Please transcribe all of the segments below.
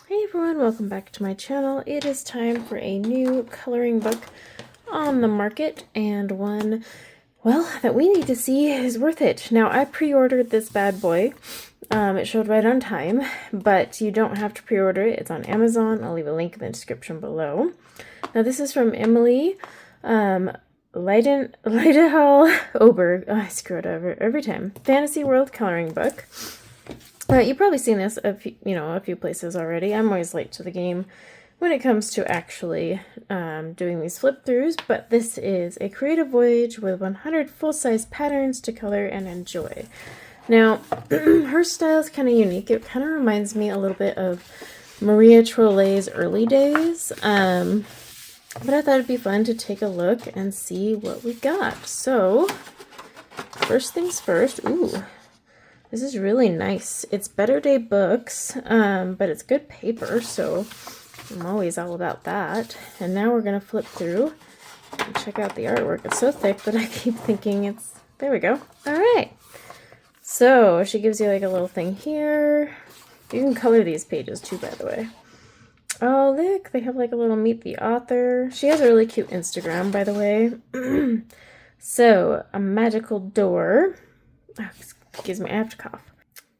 Hey everyone, welcome back to my channel. It is time for a new coloring book on the market, and one, well, that we need to see is worth it. Now, I pre-ordered this bad boy. It showed right on time, but you don't have to pre-order it. It's on Amazon. I'll leave a link in the description below. Now, this is from Emily Leidehall Oberg. Oh, I screw it over every time. Fantasy World coloring book. You've probably seen this a few places already. I'm always late to the game when it comes to actually doing these flip throughs, but this is a creative voyage with 100 full-size patterns to color and enjoy. Now, her style is kind of unique. It kind of reminds me a little bit of Maria Trollet's early days, but I thought it'd be fun to take a look and see what we got. So, first things first. Ooh. This is really nice. It's Better Day Books, but it's good paper, so I'm always all about that. And now we're going to flip through and check out the artwork. It's so thick that I keep thinking it's... There we go. All right. So she gives you like a little thing here. You can color these pages too, by the way. Oh, look. They have like a little meet the author. She has a really cute Instagram, by the way. So, a magical door. Oh, excuse me, I have to cough.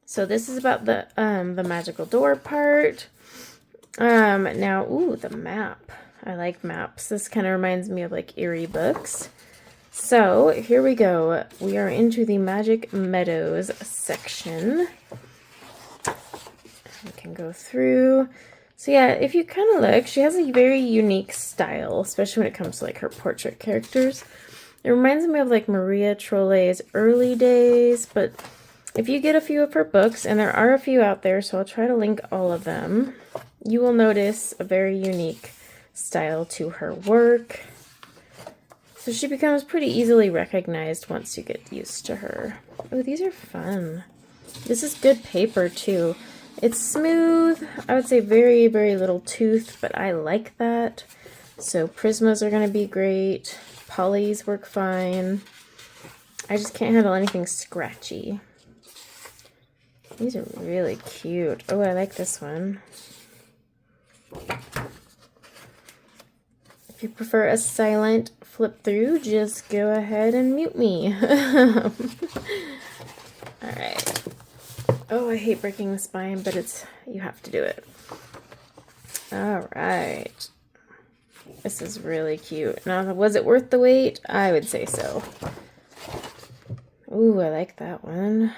So this is about the magical door part. Now, ooh, the map. I like maps. This kind of reminds me of like Eerie books. So here we go. We are into the Magic Meadows section. We can go through. So yeah, if you kind of look, she has a very unique style, especially when it comes to like her portrait characters. It reminds me of like Maria Trollet's early days, but if you get a few of her books, and there are a few out there, so I'll try to link all of them, you will notice a very unique style to her work. So she becomes pretty easily recognized once you get used to her. Oh, these are fun. This is good paper too. It's smooth. I would say very, very little tooth, but I like that. So Prismas are going to be great. Polys work fine. I just can't handle anything scratchy. These are really cute. Oh, I like this one. If you prefer a silent flip through, just go ahead and mute me. Alright. Oh, I hate breaking the spine, but you have to do it. Alright. This is really cute. Now, was it worth the wait? I would say so. Ooh, I like that one.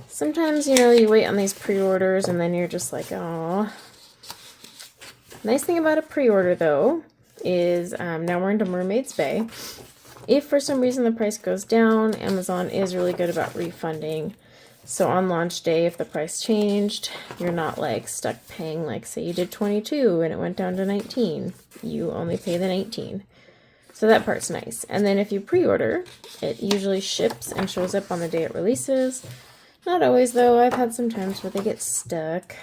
Sometimes, you wait on these pre-orders and then you're just like, oh. Nice thing about a pre-order, though, is now we're into Mermaid's Bay. If for some reason the price goes down, Amazon is really good about refunding. So on launch day, if the price changed, you're not like stuck paying, like say you did 22 and it went down to 19. You only pay the 19. So that part's nice. And then if you pre-order, it usually ships and shows up on the day it releases. Not always though. I've had some times where they get stuck.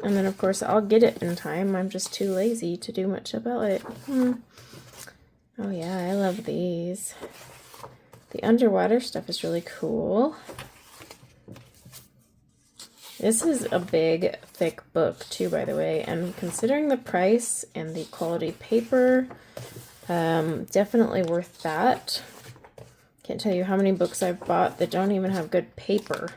And then of course I'll get it in time. I'm just too lazy to do much about it. Oh yeah, I love these. The underwater stuff is really cool. This is a big, thick book too, by the way, and considering the price and the quality paper, definitely worth that. Can't tell you how many books I've bought that don't even have good paper,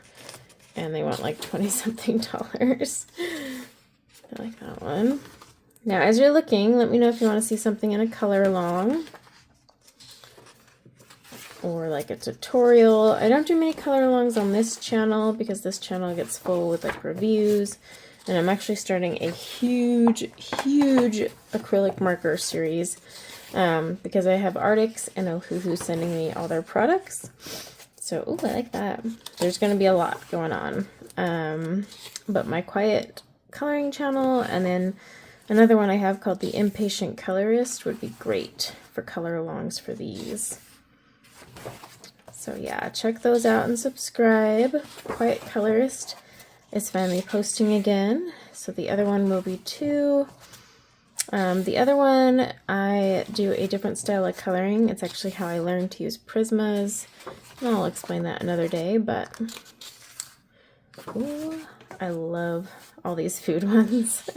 and they want like 20-something dollars. I like that one. Now, as you're looking, let me know if you want to see something in a color along, or like a tutorial. I don't do many color alongs on this channel because this channel gets full with like reviews, and I'm actually starting a huge acrylic marker series because I have Arctics and Ohuhu sending me all their products. So, ooh, I like that. There's going to be a lot going on. But my quiet coloring channel, and then another one I have called The Impatient Colorist would be great for color alongs for these. So yeah, check those out and subscribe. Quiet Colorist is finally posting again. So the other one will be too. The other one, I do a different style of coloring. It's actually how I learned to use Prismas. I'll explain that another day, but ooh, I love all these food ones.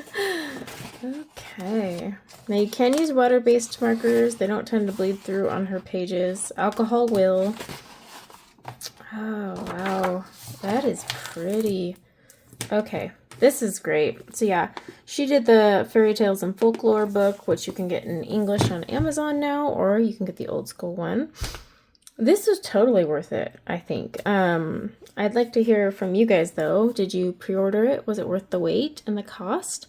Okay. Now you can use water-based markers. They don't tend to bleed through on her pages. Alcohol will. Oh, wow. That is pretty. Okay. This is great. So yeah, she did the Fairy Tales and Folklore book, which you can get in English on Amazon now, or you can get the old school one. This was totally worth it, I think. I'd like to hear from you guys, though. Did you pre-order it? Was it worth the wait and the cost?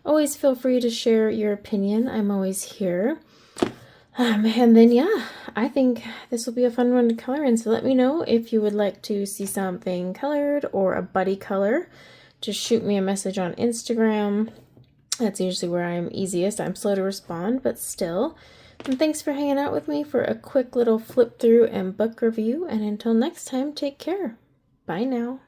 Always feel free to share your opinion. I'm always here. And then, yeah, I think this will be a fun one to color in. So let me know if you would like to see something colored or a buddy color. Just shoot me a message on Instagram. That's usually where I'm easiest. I'm slow to respond, but still. And thanks for hanging out with me for a quick little flip through and book review. And until next time, take care. Bye now.